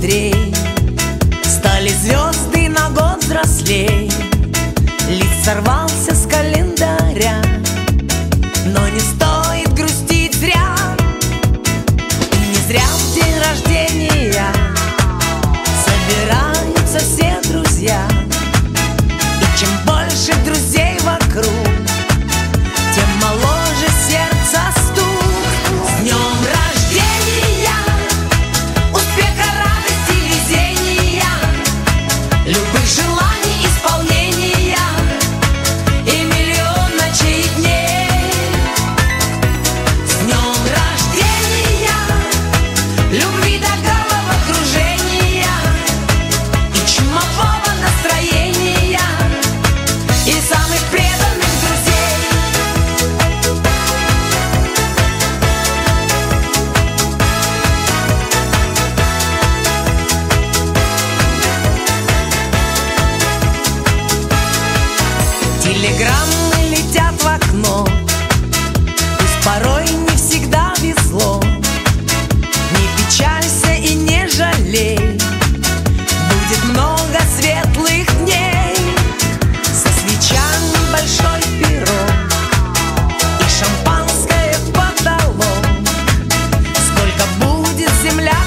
быстрей, стали звезды на год взрослей. Лист сорвался с календаря, но не стоит грустить зря. И не зря в день рождения собираются все друзья. И чем больше друзей вокруг, тем моложе сердце стук. С днем рождения, успеха, радости, везения, любых желаний исполнения и миллион ночей и дней. С днем рождения, любви до головокружения и чумового настроения и самых преданных друзей. Телеграммы летят в окно, пусть порой не всегда везло. Не печалься и не жалей, будет много светлых дней. Со свечами большой пирог и шампанское в потолок. Сколько будет земля